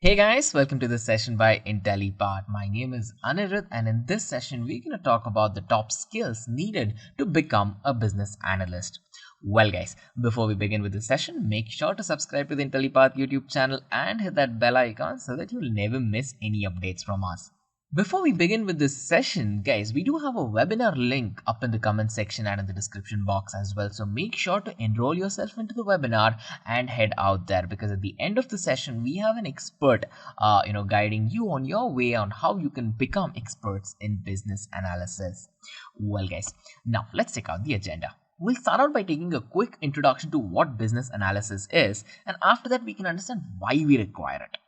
Hey guys, welcome to this session by Intellipaat. My name is Anirudh, and in this session, we're going to talk about the top skills needed to become a business analyst. Well, guys, before we begin with the session, make sure to subscribe to the Intellipaat YouTube channel and hit that bell icon so that you'll never miss any updates from us. Before we begin with this session, guys, we do have a webinar link up in the comment section and in the description box as well. So make sure to enroll yourself into the webinar and head out there, because at the end of the session, we have an expert, guiding you on your way on how you can become experts in business analysis. Well, guys, now let's check out the agenda. We'll start out by taking a quick introduction to what business analysis is, and after that, we can understand why we require it.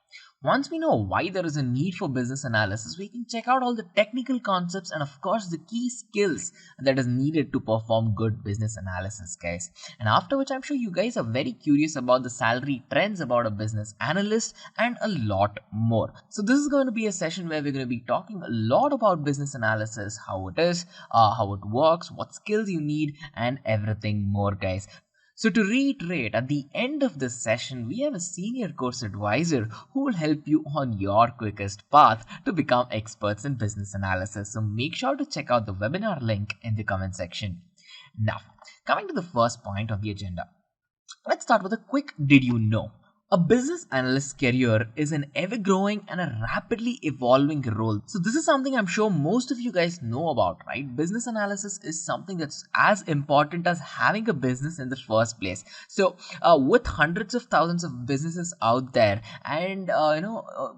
Once we know why there is a need for business analysis, we can check out all the technical concepts and of course the key skills that is needed to perform good business analysis, guys. And after which, I'm sure you guys are very curious about the salary trends about a business analyst and a lot more. So this is going to be a session where we're going to be talking a lot about business analysis, how it is, how it works, what skills you need, and everything more, guys. So to reiterate, at the end of this session, we have a senior course advisor who will help you on your quickest path to become experts in business analysis. So make sure to check out the webinar link in the comment section. Now, coming to the first point of the agenda, let's start with a quick did you know. A business analyst career is an ever-growing and a rapidly evolving role. So this is something I'm sure most of you guys know about, right? Business analysis is something that's as important as having a business in the first place. So with hundreds of thousands of businesses out there, and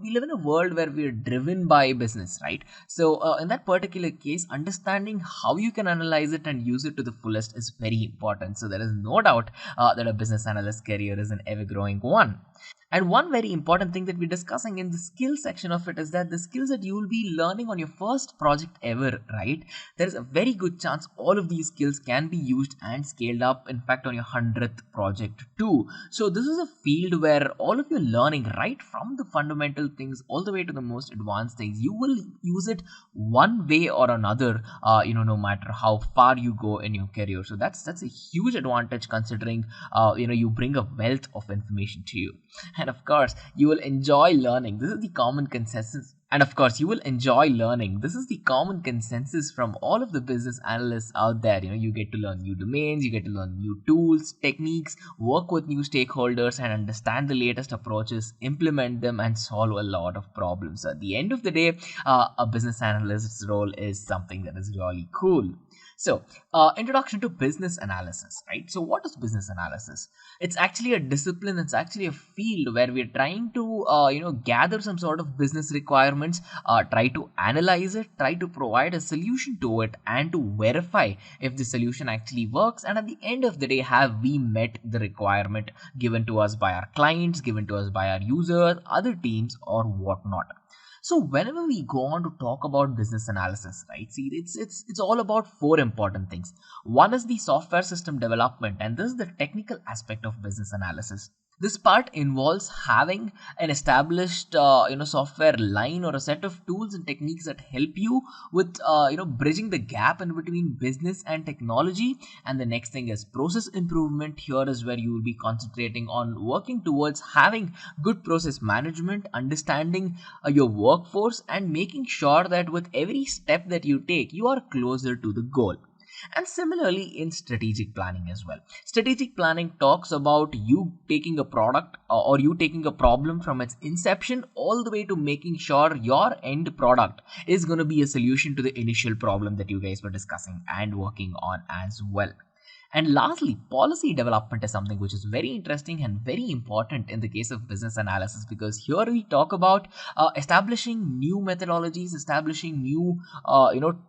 we live in a world where we're driven by business, right? So in that particular case, understanding how you can analyze it and use it to the fullest is very important. So there is no doubt that a business analyst career is an ever-growing one. And one very important thing that we're discussing in the skill section of it is that the skills that you will be learning on your first project ever, right? There is a very good chance all of these skills can be used and scaled up, in fact, on your 100th project too. So this is a field where all of your learning, right from the fundamental things all the way to the most advanced things, you will use it one way or another, no matter how far you go in your career. So that's a huge advantage, considering, you bring a wealth of information to you. And of course, you will enjoy learning. This is the common consensus. And of course, you will enjoy learning. This is the common consensus from all of the business analysts out there. You get to learn new domains, you get to learn new tools, techniques, work with new stakeholders, and understand the latest approaches, implement them, and solve a lot of problems. So at the end of the day, a business analyst's role is something that is really cool. So, introduction to business analysis, right? So, what is business analysis? It's actually a discipline. It's actually a field where we're trying to, gather some sort of business requirements, try to analyze it, try to provide a solution to it, and to verify if the solution actually works. And at the end of the day, have we met the requirement given to us by our clients, given to us by our users, other teams, or whatnot? So whenever we go on to talk about business analysis, right? See, it's all about four important things. One is the software system development, and this is the technical aspect of business analysis. This part involves having an established, software line or a set of tools and techniques that help you with, bridging the gap in between business and technology. And the next thing is process improvement. Here is where you will be concentrating on working towards having good process management, understanding your workforce, and making sure that with every step that you take, you are closer to the goal. And similarly in strategic planning as well. Strategic planning talks about you taking a product or you taking a problem from its inception all the way to making sure your end product is going to be a solution to the initial problem that you guys were discussing and working on as well. And lastly, policy development is something which is very interesting and very important in the case of business analysis, because here we talk about establishing new methodologies, establishing new,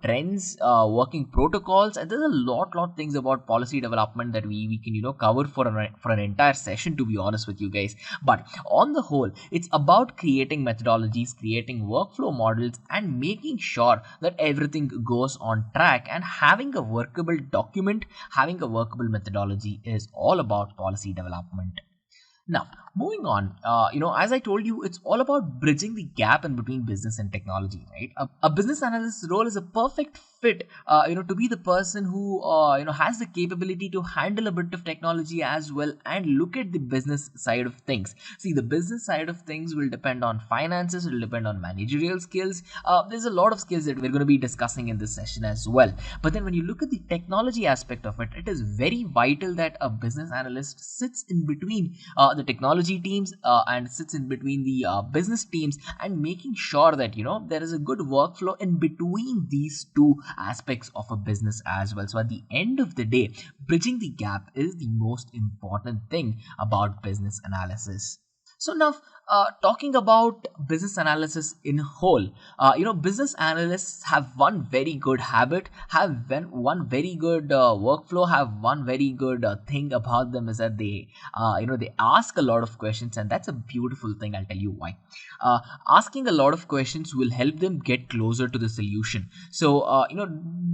trends, working protocols, and there's a lot things about policy development that we can cover for an entire session, to be honest with you guys. But on the whole, it's about creating methodologies, creating workflow models, and making sure that everything goes on track, and having a workable document, having a workable methodology is all about policy development. Now, moving on, as I told you, it's all about bridging the gap in between business and technology, right? A business analyst's role is a perfect fit, to be the person who, has the capability to handle a bit of technology as well and look at the business side of things. See, the business side of things will depend on finances, it will depend on managerial skills. There's a lot of skills that we're going to be discussing in this session as well. But then when you look at the technology aspect of it, it is very vital that a business analyst sits in between the technology teams and sits in between the business teams, and making sure that there is a good workflow in between these two aspects of a business as well. So at the end of the day, bridging the gap is the most important thing about business analysis. So now, talking about business analysis in whole, business analysts have one very good habit, have one very good workflow, have one very good thing about them, is that they ask a lot of questions, and that's a beautiful thing. I'll tell you why. Asking a lot of questions will help them get closer to the solution. So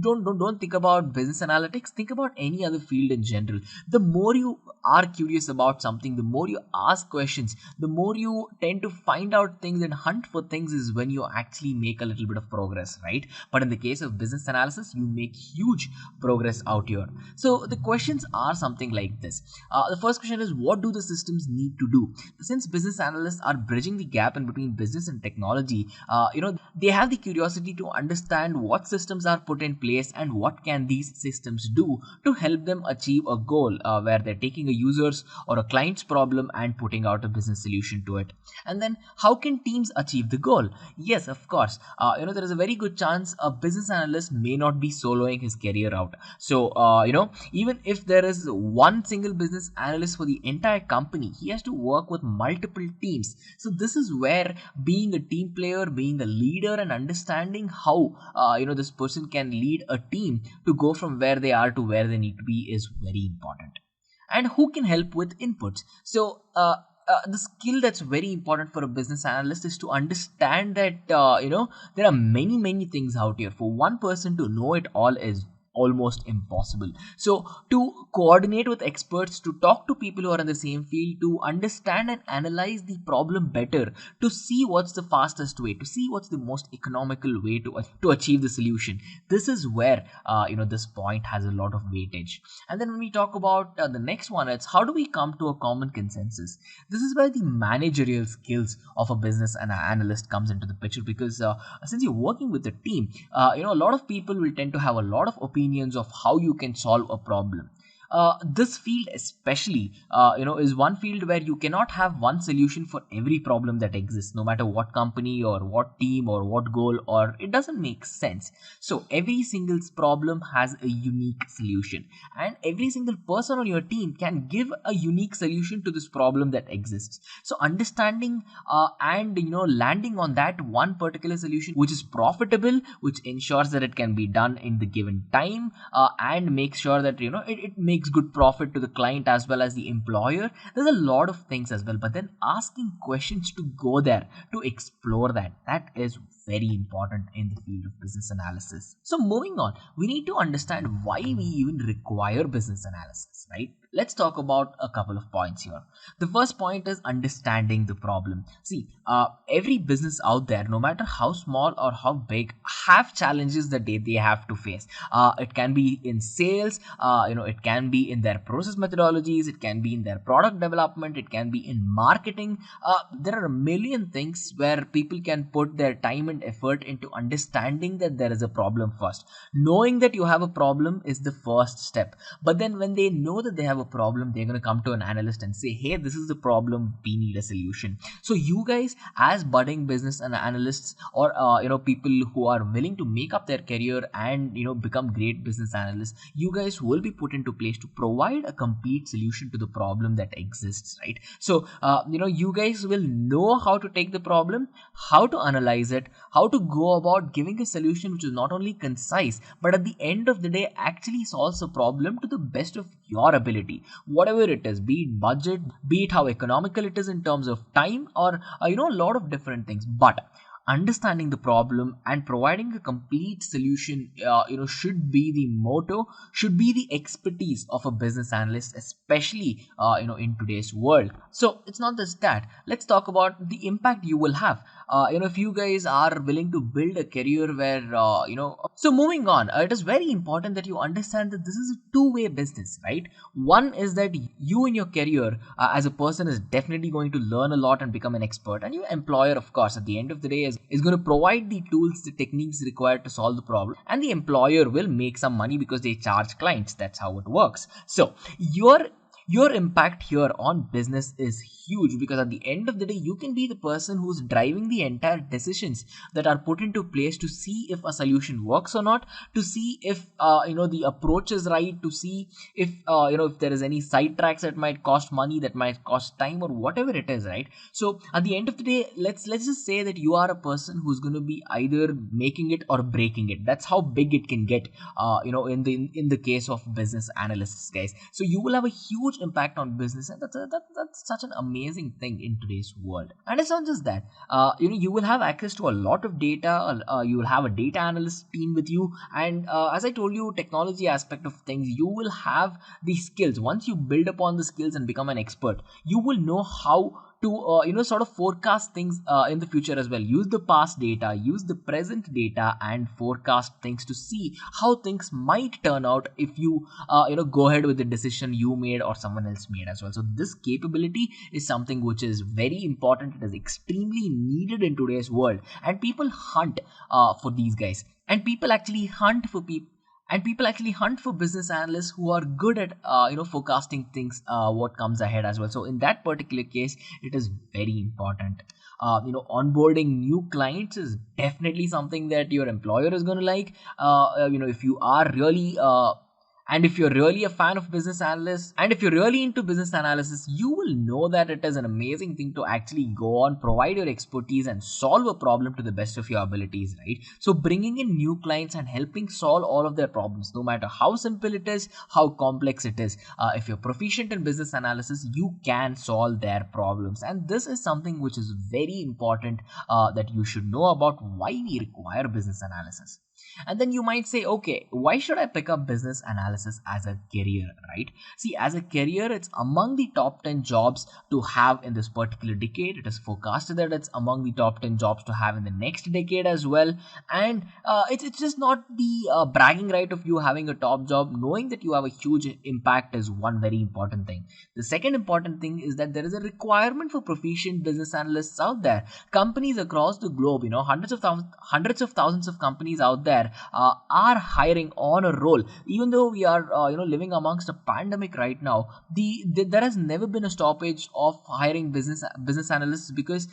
don't think about business analytics. Think about any other field in general. The more you are curious about something, the more you ask questions, the more you tend to find out things and hunt for things, is when you actually make a little bit of progress, right? But in the case of business analysis, you make huge progress out here. So the questions are something like this. The first question is, what do the systems need to do? Since business analysts are bridging the gap in between business and technology, they have the curiosity to understand what systems are put in place and what can these systems do to help them achieve a goal, where they're taking a user's or a client's problem and putting out a business solution to it. And then, how can teams achieve the goal? Yes, of course, there is a very good chance a business analyst may not be soloing his career out. So even if there is one single business analyst for the entire company, he has to work with multiple teams. So this is where being a team player, being a leader, and understanding how this person can lead a team to go from where they are to where they need to be is very important. And who can help with inputs? So the skill that's very important for a business analyst is to understand that there are many things out here. For one person to know it all is almost impossible. So to coordinate with experts, to talk to people who are in the same field, to understand and analyze the problem better, to see what's the fastest way, to see what's the most economical way to achieve the solution. This is where this point has a lot of weightage. And then when we talk about the next one, it's how do we come to a common consensus? This is where the managerial skills of a business and an analyst comes into the picture, because since you're working with a team, a lot of people will tend to have a lot of opinions of how you can solve a problem. This field especially, is one field where you cannot have one solution for every problem that exists, no matter what company or what team or what goal, or it doesn't make sense. So every single problem has a unique solution, and every single person on your team can give a unique solution to this problem that exists. So understanding and landing on that one particular solution which is profitable, which ensures that it can be done in the given time, and makes sure that it makes good profit to the client as well as the employer. There's a lot of things as well, but then asking questions to go there, to explore that is very important in the field of business analysis. So moving on, we need to understand why we even require business analysis, right? Let's talk about a couple of points here. The first point is understanding the problem. See, every business out there, no matter how small or how big, have challenges that they have to face. It can be in sales, it can be in their process methodologies, it can be in their product development, it can be in marketing. There are a million things where people can put their time and effort into understanding that there is a problem first. Knowing that you have a problem is the first step. But then when they know that they have a problem, they're going to come to an analyst and say, hey, this is the problem, we need a solution. So you guys, as budding business and analysts, or people who are willing to make up their career and become great business analysts, you guys will be put into place to provide a complete solution to the problem that exists, right? So you guys will know how to take the problem, how to analyze it, how to go about giving a solution which is not only concise, but at the end of the day actually solves a problem to the best of your ability, whatever it is, be it budget, be it how economical it is in terms of time, or a lot of different things. But understanding the problem and providing a complete solution, should be the motto, should be the expertise of a business analyst, especially in today's world. So it's not just that. Let's talk about the impact you will have. If you guys are willing to build a career where so moving on, it is very important that you understand that this is a two-way business, right? One is that you in your career as a person is definitely going to learn a lot and become an expert, and your employer, of course, at the end of the day is going to provide the tools, the techniques required to solve the problem, and the employer will make some money because they charge clients. That's how it works. So your impact here on business is huge, because at the end of the day you can be the person who's driving the entire decisions that are put into place to see if a solution works or not, to see if the approach is right, to see if if there is any side tracks that might cost money, that might cost time, or whatever it is, right? So at the end of the day, let's just say that you are a person who's going to be either making it or breaking it. That's how big it can get in the case of business analysts, guys. So you will have a huge impact on business, and that's such an amazing thing in today's world. And it's not just that. You will have access to a lot of data. You will have a data analyst team with you, and as I told you, technology aspect of things, you will have the skills. Once you build upon the skills and become an expert, you will know how to sort of forecast things in the future as well. Use the past data, use the present data, and forecast things to see how things might turn out if you go ahead with the decision you made or someone else made as well. So this capability is something which is very important. It is extremely needed in today's world, and people hunt for these guys, and people actually hunt for business analysts who are good at forecasting things, what comes ahead as well. So in that particular case, it is very important. Onboarding new clients is definitely something that your employer is going to like. If you are really and if you're really a fan of business analysts, and if you're really into business analysis, you will know that it is an amazing thing to actually go on, provide your expertise, and solve a problem to the best of your abilities, right? So bringing in new clients and helping solve all of their problems, no matter how simple it is, how complex it is. If you're proficient in business analysis, you can solve their problems. And this is something which is very important that you should know about why we require business analysis. And then you might say, okay, why should I pick up business analysis as a career, right? See, as a career, it's among the top 10 jobs to have in this particular decade. It is forecasted that it's among the top 10 jobs to have in the next decade as well. And it's just not the bragging right of you having a top job. Knowing that you have a huge impact is one very important thing. The second important thing is that there is a requirement for proficient business analysts out there. Companies across the globe, hundreds of thousands of companies out there are hiring on a roll. Even though we are living amongst a pandemic right now, there has never been a stoppage of hiring business analysts, because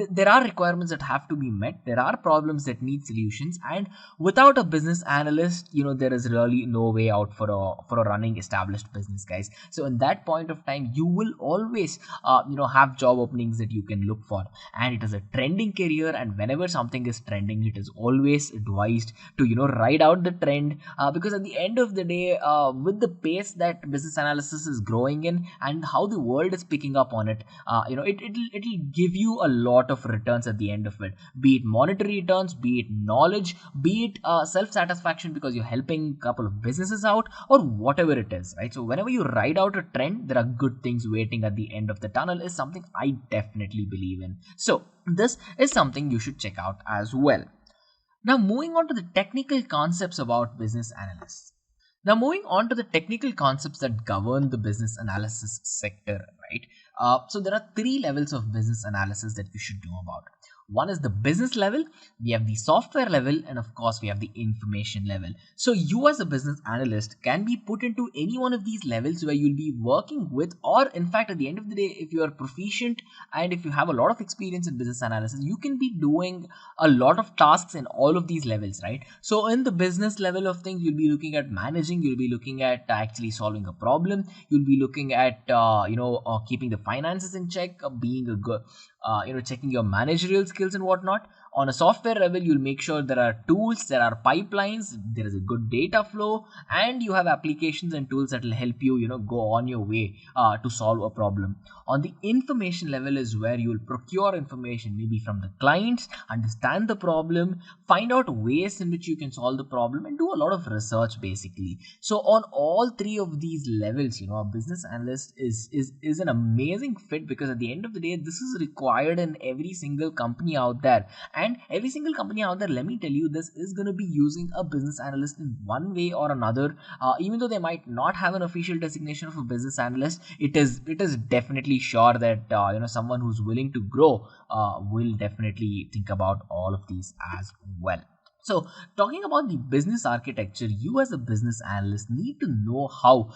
there are requirements that have to be met, there are problems that need solutions, and without a business analyst, there is really no way out for a running established business, guys. So in that point of time, you will always have job openings that you can look for, and it is a trending career, and whenever something is trending, it is always advised to ride out the trend, because at the end of the day, with the pace that business analysis is growing in and how the world is picking up on it, it'll give you a lot of returns at the end of it, be it monetary returns, be it knowledge, be it self-satisfaction because you're helping a couple of businesses out, or whatever it is, right? So whenever you ride out a trend, there are good things waiting at the end of the tunnel is something I definitely believe in. So this is something you should check out as well. Now moving on to the technical concepts about business analysts. Now moving on to the technical concepts that govern the business analysis sector, right? So there are three levels of business analysis that you should know about. One is the business level, we have the software level, and of course we have the information level. So you as a business analyst can be put into any one of these levels where you'll be working with, or in fact at the end of the day, if you are proficient and if you have a lot of experience in business analysis, you can be doing a lot of tasks in all of these levels, right? So in the business level of things, you'll be looking at managing, you'll be looking at actually solving a problem, you'll be looking at keeping the finances in check, being a good checking your managerial skills and whatnot. On a software level, you'll make sure there are tools, there are pipelines, there is a good data flow, and you have applications and tools that will help you, go on your way to solve a problem. On the information level is where you will procure information, maybe from the clients, understand the problem, find out ways in which you can solve the problem, and do a lot of research basically. So on all three of these levels, a business analyst is an amazing fit, because at the end of the day, this is required in every single company out there. And every single company out there, let me tell you, this is going to be using a business analyst in one way or another. Even though they might not have an official designation of a business analyst, it is definitely sure that someone who's willing to grow will definitely think about all of these as well. So, talking about the business architecture, you as a business analyst need to know how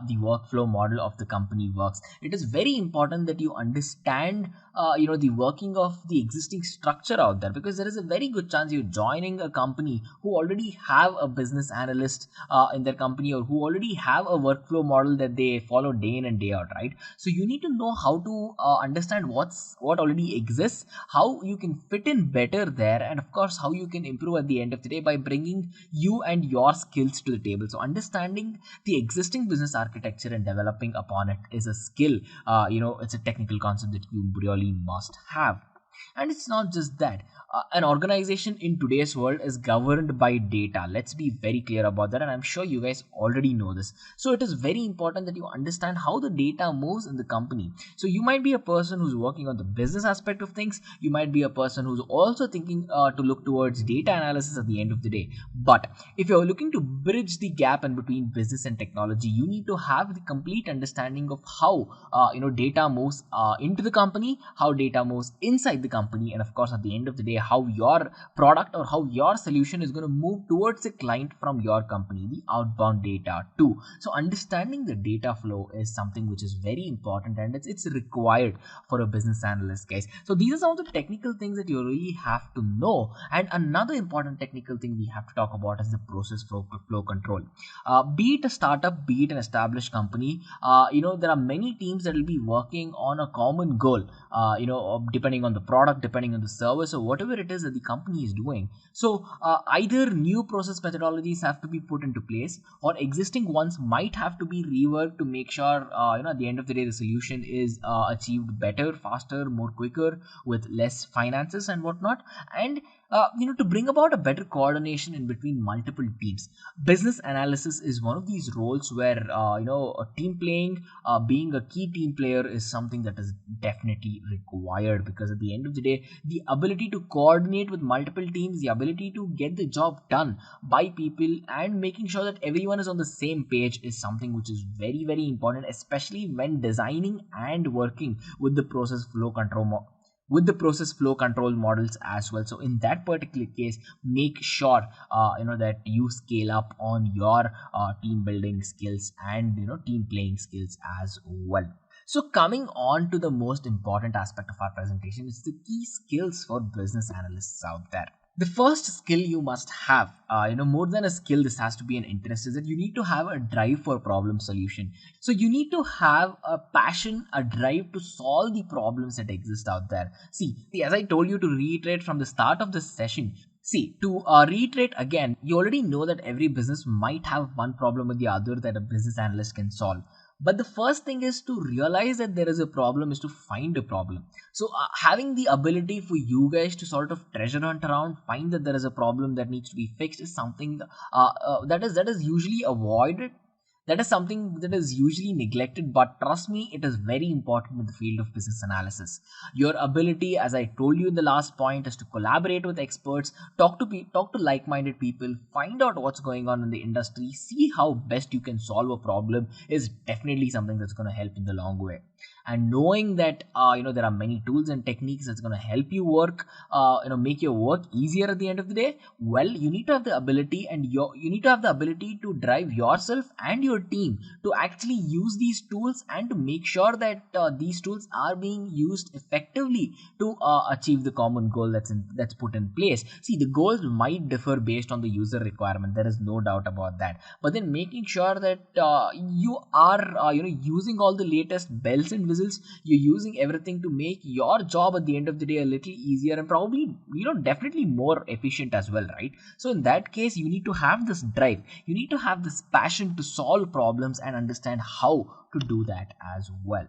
the workflow model of the company works. It is very important that you understand, the working of the existing structure out there, because there is a very good chance you're joining a company who already have a business analyst in their company, or who already have a workflow model that they follow day in and day out, right? So you need to know how to understand what already exists, how you can fit in better there, and of course how you can improve at the end of the day by bringing you and your skills to the table. So understanding the existing business architecture and developing upon it is a skill. It's a technical concept that you really must have. And it's not just that. An organization in today's world is governed by data. Let's be very clear about that, and I'm sure you guys already know this. So it is very important that you understand how the data moves in the company. So you might be a person who's working on the business aspect of things. You might be a person who's also thinking to look towards data analysis at the end of the day. But if you're looking to bridge the gap in between business and technology, you need to have the complete understanding of how data moves into the company, how data moves inside the company, and of course at the end of the day, how your product or how your solution is going to move towards a client from your company, the outbound data too. So understanding the data flow is something which is very important, and it's required for a business analyst, guys. So these are some of the technical things that you really have to know. And another important technical thing we have to talk about is the process flow control. Be it a startup, be it an established company, there are many teams that will be working on a common goal, depending on the product, depending on the service, or whatever it is that the company is doing. So either new process methodologies have to be put into place, or existing ones might have to be reworked to make sure at the end of the day the solution is achieved better, faster, more quicker, with less finances and whatnot. And to bring about a better coordination in between multiple teams. Business analysis is one of these roles where a team playing, being a key team player, is something that is definitely required, because at the end of the day, the ability to coordinate with multiple teams, the ability to get the job done by people, and making sure that everyone is on the same page is something which is very, very important, especially when designing and working with the process flow control models as well. So in that particular case, make sure that you scale up on your team building skills and team playing skills as well. So coming on to the most important aspect of our presentation, is the key skills for business analysts out there. The first skill you must have, more than a skill, this has to be an interest, is that you need to have a drive for problem solution. So you need to have a passion, a drive to solve the problems that exist out there. See, as I told you to reiterate from the start of this session, to reiterate again, you already know that every business might have one problem or the other that a business analyst can solve. But the first thing is to realize that there is a problem, is to find a problem. So having the ability for you guys to sort of treasure hunt around, find that there is a problem that needs to be fixed, is something that is usually avoided. That is something that is usually neglected, but trust me, it is very important in the field of business analysis. Your ability, as I told you in the last point, is to collaborate with experts, talk to like-minded people, find out what's going on in the industry, see how best you can solve a problem, is definitely something that's going to help in the long way. And knowing that there are many tools and techniques that's going to help you work, make your work easier at the end of the day, well, you need to have the ability, and you need to have the ability to drive yourself and your team to actually use these tools, and to make sure that these tools are being used effectively to achieve the common goal that's put in place. See, the goals might differ based on the user requirement, there is no doubt about that, but then making sure that you are using all the latest bells bells and whistles. You're using everything to make your job at the end of the day a little easier and probably, definitely more efficient as well, right? So in that case, you need to have this drive. You need to have this passion to solve problems and understand how to do that as well.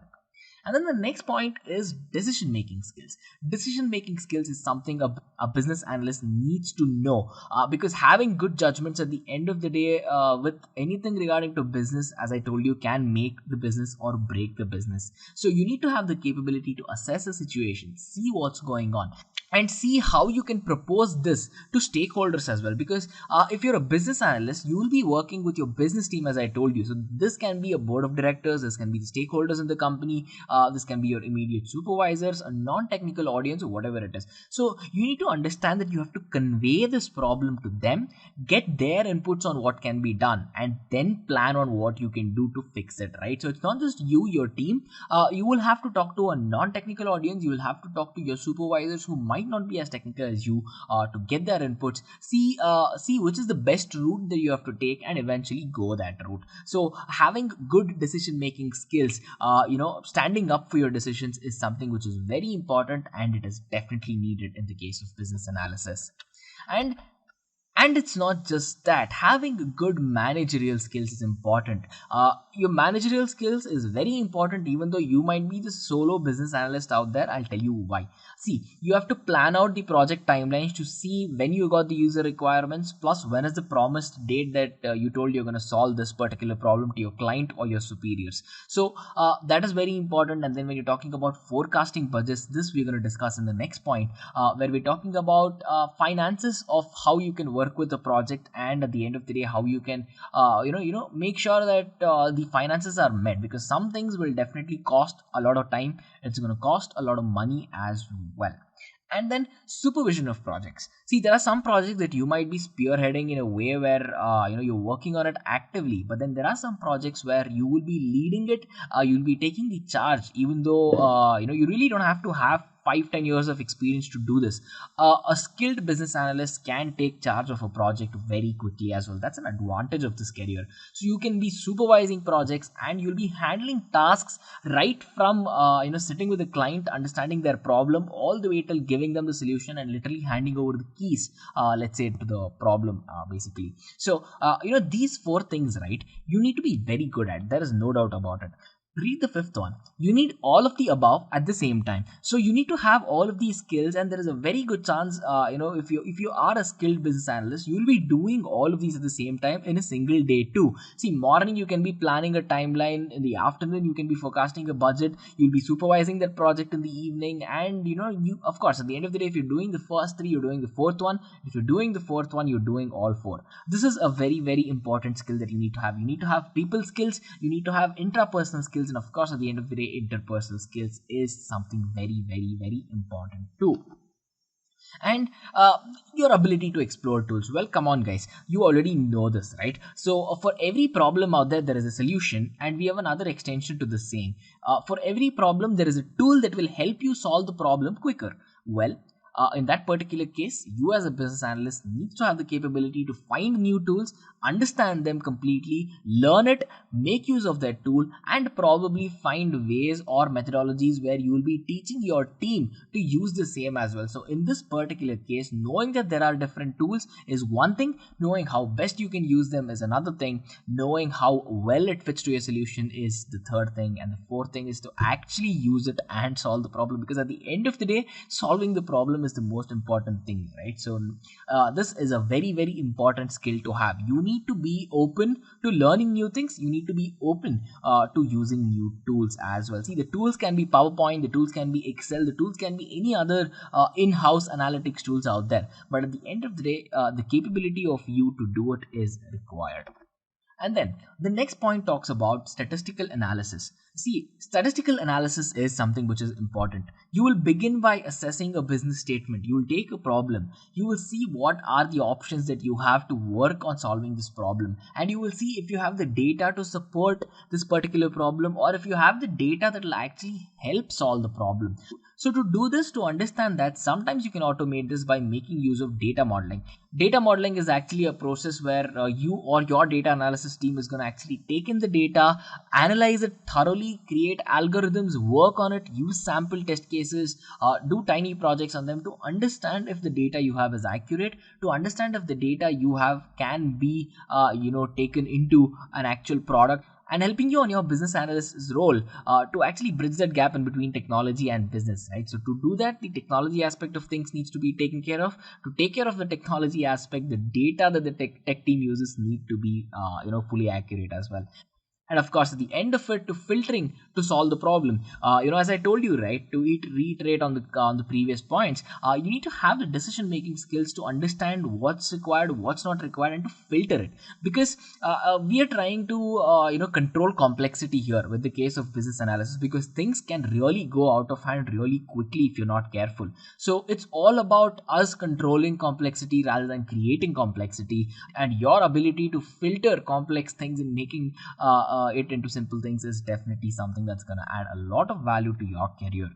And then the next point is decision making skills. Decision making skills is something a business analyst needs to know, because having good judgments at the end of the day with anything regarding to business, as I told you, can make the business or break the business. So you need to have the capability to assess a situation, see what's going on, and see how you can propose this to stakeholders as well. Because if you're a business analyst, you will be working with your business team, as I told you. So this can be a board of directors, this can be the stakeholders in the company, this can be your immediate supervisors, a non-technical audience, or whatever it is. So you need to understand that you have to convey this problem to them, get their inputs on what can be done, and then plan on what you can do to fix it, right? So it's not just you, your team. You will have to talk to a non-technical audience. You will have to talk to your supervisors who might not be as technical as you, to get their inputs, see which is the best route that you have to take, and eventually go that route. So having good decision making skills, standing up for your decisions, is something which is very important, and it is definitely needed in the case of business analysis. And it's not just that. Having good managerial skills is important. Your managerial skills is very important, even though you might be the solo business analyst out there. I'll tell you why. See, you have to plan out the project timelines to see when you got the user requirements, plus when is the promised date that you told you're going to solve this particular problem to your client or your superiors. So that is very important. And then when you're talking about forecasting budgets, this we're going to discuss in the next point, where we're talking about finances of how you can work with the project, and at the end of the day, how you can make sure that the finances are met, because some things will definitely cost a lot of time. It's going to cost a lot of money as well. And then supervision of projects. See, there are some projects that you might be spearheading in a way where you're working on it actively, but then there are some projects where you will be leading it. You'll be taking the charge, even though you really don't have to have 5-10 years of experience to do this. A skilled business analyst can take charge of a project very quickly as well. That's an advantage of this career. So you can be supervising projects, and you'll be handling tasks right from sitting with the client, understanding their problem, all the way till giving them the solution and literally handing over the keys, let's say, to the problem, basically. So these 4 things, right, you need to be very good at. There is no doubt about it. Read the 5th one. You need all of the above at the same time. So you need to have all of these skills, and there is a very good chance, if you are a skilled business analyst, you will be doing all of these at the same time in a single day too. See, morning you can be planning a timeline, in the afternoon you can be forecasting a budget, you'll be supervising that project in the evening, and you, of course, at the end of the day, if you're doing the first 3, you're doing the 4th one. If you're doing the 4th one, you're doing all 4. This is a very, very important skill that you need to have. You need to have people skills, you need to have intrapersonal skills, and of course, at the end of the day, interpersonal skills is something very, very, very important too. And your ability to explore tools. Well, come on guys, you already know this, right? So for every problem out there is a solution, and we have another extension to the same. For every problem, there is a tool that will help you solve the problem quicker. Well, in that particular case, you as a business analyst needs to have the capability to find new tools, understand them completely, learn it, make use of that tool, and probably find ways or methodologies where you will be teaching your team to use the same as well. So in this particular case, knowing that there are different tools is one thing, knowing how best you can use them is another thing, knowing how well it fits to your solution is the 3rd thing, and the 4th thing is to actually use it and solve the problem, because at the end of the day, solving the problem is the most important thing, right? So this is a very, very important skill to have. You need to be open to learning new things. You need to be open to using new tools as well. See, the tools can be PowerPoint, the tools can be Excel, the tools can be any other in-house analytics tools out there, but at the end of the day, the capability of you to do it is required. And then the next point talks about statistical analysis. See, statistical analysis is something which is important. You will begin by assessing a business statement. You will take a problem. You will see what are the options that you have to work on solving this problem. And you will see if you have the data to support this particular problem, or if you have the data that will actually help solve the problem. So to do this, to understand that, sometimes you can automate this by making use of data modeling. Data modeling is actually a process where you or your data analysis team is going to actually take in the data, analyze it thoroughly, create algorithms, work on it, use sample test cases, do tiny projects on them to understand if the data you have is accurate, to understand if the data you have can be taken into an actual product, and helping you on your business analyst's role to actually bridge that gap in between technology and business, right? So to do that, the technology aspect of things needs to be taken care of. To take care of the technology aspect, the data that the tech team uses need to be fully accurate as well. And of course, at the end of it, to filtering to solve the problem. As I told you, right, to reiterate on the previous points, you need to have the decision making skills to understand what's required, what's not required, and to filter it. Because we are trying to control complexity here with the case of business analysis, because things can really go out of hand really quickly if you're not careful. So it's all about us controlling complexity rather than creating complexity, and your ability to filter complex things and making it into simple things is definitely something that's going to add a lot of value to your career.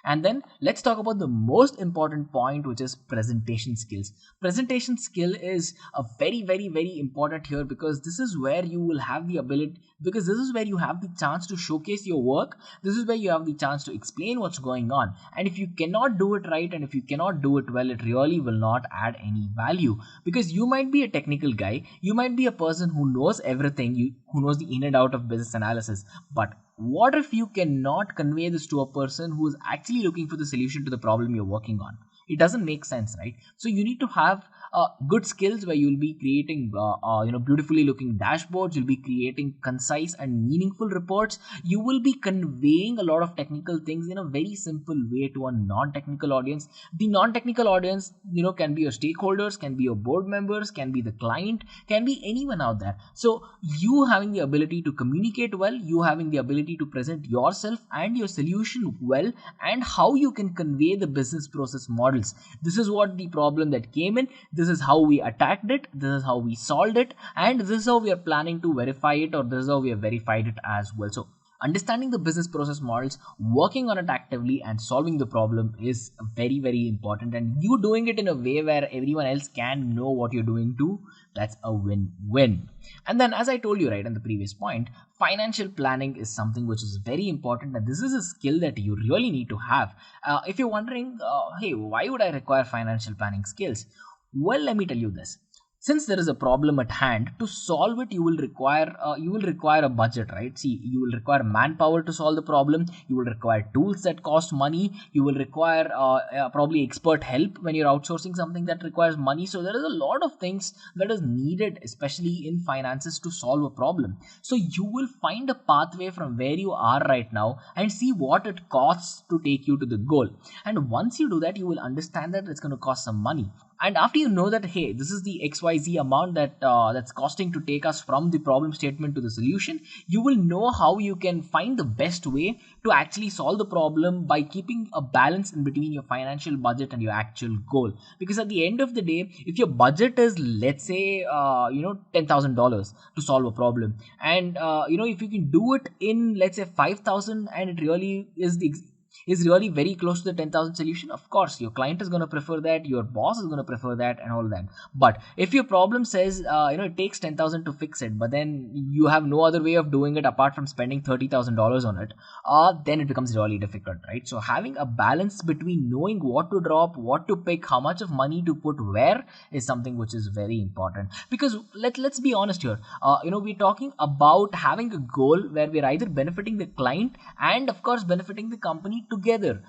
And then let's talk about the most important point, which is presentation skills. Presentation skill is a very, very, very important here, because this is where you will have the ability, because this is where you have the chance to showcase your work. This is where you have the chance to explain what's going on. And if you cannot do it right, and if you cannot do it well, it really will not add any value, because you might be a technical guy, you might be a person who knows everything, who knows the in and out of business analysis, but what if you cannot convey this to a person who is actually looking for the solution to the problem you're working on? It doesn't make sense, right? So you need to have good skills where you'll be creating beautifully looking dashboards, you'll be creating concise and meaningful reports, you will be conveying a lot of technical things in a very simple way to a non-technical audience. The non-technical audience can be your stakeholders, can be your board members, can be the client, can be anyone out there. So you having the ability to communicate well, you having the ability to present yourself and your solution well, and how you can convey the business process models. This is what the problem that came in, this is how we attacked it, this is how we solved it, and this is how we are planning to verify it, or this is how we have verified it as well. So understanding the business process models, working on it actively, and solving the problem is very, very important. And you doing it in a way where everyone else can know what you're doing too, that's a win-win. And then, as I told you right in the previous point, financial planning is something which is very important, and this is a skill that you really need to have. If you're wondering, hey, why would I require financial planning skills? Well, let me tell you this. Since there is a problem at hand, to solve it, you will require a budget, right? See, you will require manpower to solve the problem. You will require tools that cost money. You will require probably expert help when you're outsourcing something that requires money. So there is a lot of things that is needed, especially in finances, to solve a problem. So you will find a pathway from where you are right now and see what it costs to take you to the goal. And once you do that, you will understand that it's going to cost some money. And after you know that, hey, this is the XYZ amount that's costing to take us from the problem statement to the solution, you will know how you can find the best way to actually solve the problem by keeping a balance in between your financial budget and your actual goal. Because at the end of the day, if your budget is, let's say, $10,000 to solve a problem, and if you can do it in, let's say, 5,000, and it really is really very close to the 10,000 solution, of course your client is going to prefer that, your boss is going to prefer that, and all that. But if your problem says it takes 10,000 to fix it, but then you have no other way of doing it apart from spending $30,000 on it, then it becomes really difficult, right? So having a balance between knowing what to drop, what to pick, how much of money to put where, is something which is very important. Because let's be honest here, we're talking about having a goal where we're either benefiting the client and of course benefiting the company together.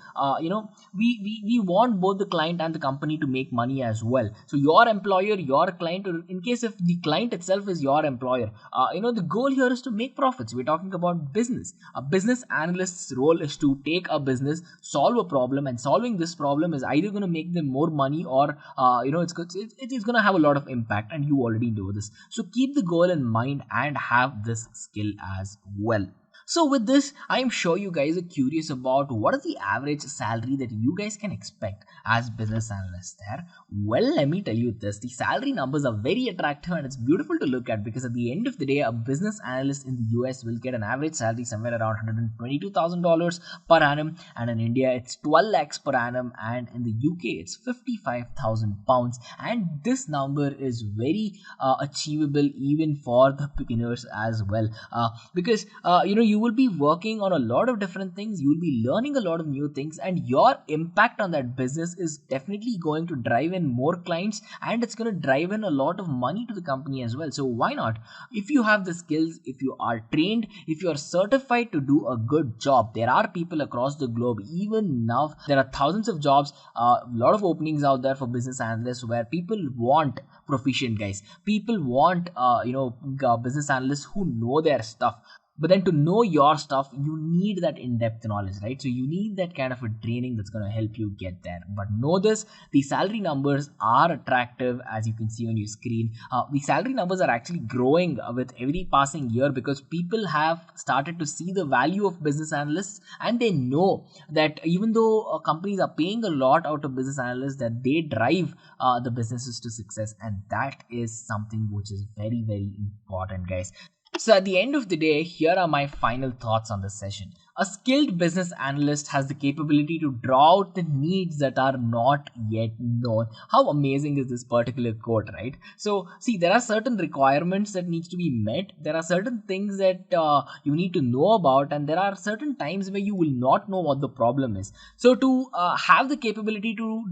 We want both the client and the company to make money as well. So your employer, your client, or in case if the client itself is your employer, the goal here is to make profits. We're talking about business. A business analyst's role is to take a business, solve a problem, and solving this problem is either going to make them more money or it's going to have a lot of impact, and you already know this. So keep the goal in mind and have this skill as well. So with this, I am sure you guys are curious about what is the average salary that you guys can expect as business analysts there. Well, let me tell you this, the salary numbers are very attractive and it's beautiful to look at, because at the end of the day, a business analyst in the US will get an average salary somewhere around $122,000 per annum, and in India it's 12 lakhs per annum, and in the UK it's 55,000 pounds. And this number is very achievable even for the beginners as well, because you will be working on a lot of different things, you will be learning a lot of new things, and your impact on that business is definitely going to drive in more clients, and it's going to drive in a lot of money to the company as well. So why not? If you have the skills, if you are trained, if you are certified to do a good job, there are people across the globe. Even now there are thousands of jobs, a lot of openings out there for business analysts, where people want proficient guys, people want business analysts who know their stuff. But then to know your stuff, you need that in-depth knowledge, right? So you need that kind of a training that's going to help you get there. But know this, the salary numbers are attractive, as you can see on your screen. The salary numbers are actually growing with every passing year, because people have started to see the value of business analysts, and they know that even though companies are paying a lot out of business analysts, that they drive the businesses to success. And that is something which is very, very important, guys. So at the end of the day, here are my final thoughts on this session. A skilled business analyst has the capability to draw out the needs that are not yet known. How amazing is this particular quote, right? So see, there are certain requirements that needs to be met. There are certain things that you need to know about, and there are certain times where you will not know what the problem is. So to have the capability to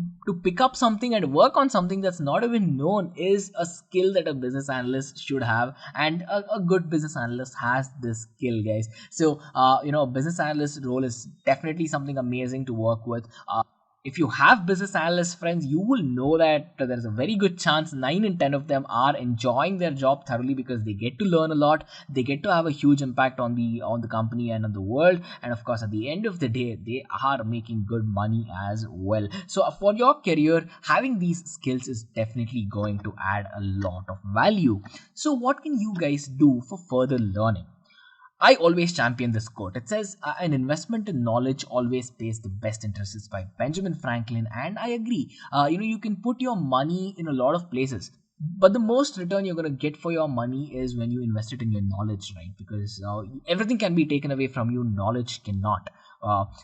pick up something and work on something that's not even known is a skill that a business analyst should have, and a good business analyst has this skill, guys. So business analyst role is definitely something amazing to work with. If you have business analyst friends, you will know that there's a very good chance 9 in 10 of them are enjoying their job thoroughly, because they get to learn a lot, they get to have a huge impact on the company and on the world, and of course at the end of the day they are making good money as well. So for your career, having these skills is definitely going to add a lot of value. So what can you guys do for further learning? I always champion this quote. It says, an investment in knowledge always pays the best interests, by Benjamin Franklin. And I agree. You can put your money in a lot of places, but the most return you're going to get for your money is when you invest it in your knowledge, right? Because everything can be taken away from you, knowledge cannot.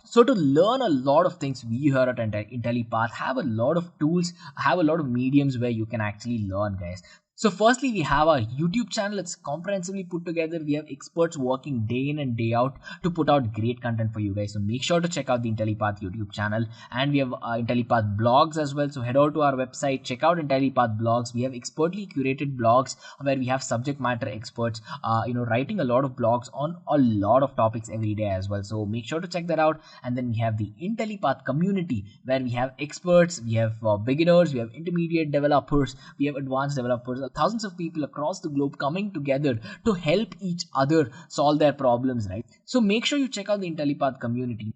So to learn a lot of things, we here at Intellipaat have a lot of tools, have a lot of mediums where you can actually learn, guys. So firstly, we have our YouTube channel. It's comprehensively put together. We have experts working day in and day out to put out great content for you guys. So make sure to check out the Intellipaat YouTube channel. And we have Intellipaat blogs as well. So head over to our website, check out Intellipaat blogs. We have expertly curated blogs where we have subject matter experts, writing a lot of blogs on a lot of topics every day as well. So make sure to check that out. And then we have the Intellipaat community, where we have experts, we have beginners, we have intermediate developers, we have advanced developers, thousands of people across the globe coming together to help each other solve their problems, right? So make sure you check out the Intellipaat community.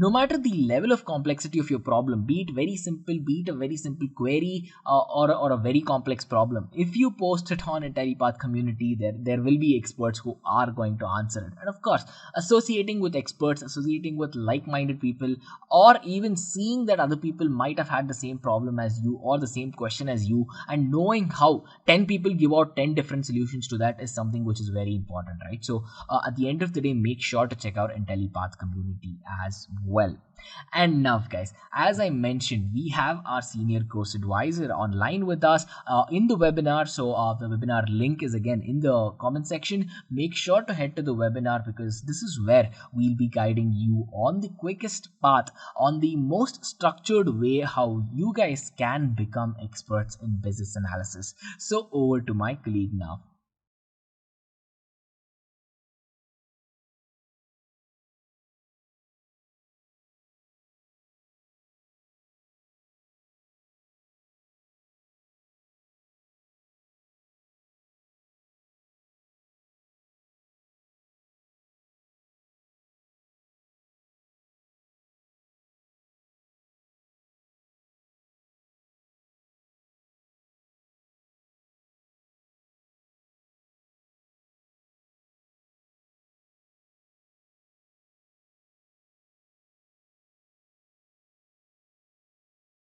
No matter the level of complexity of your problem, be it very simple, be it a very simple query, or a very complex problem, if you post it on Intellipaat community, there will be experts who are going to answer it. And of course, associating with experts, associating with like-minded people, or even seeing that other people might have had the same problem as you or the same question as you, and knowing how 10 people give out 10 different solutions to that is something which is very important, right? So at the end of the day, make sure to check out Intellipaat community as well. And now, guys, as I mentioned, we have our senior course advisor online with us in the webinar. So the webinar link is again in the comment section. Make sure to head to the webinar, because this is where we'll be guiding you on the quickest path, on the most structured way, how you guys can become experts in business analysis. So over to my colleague now.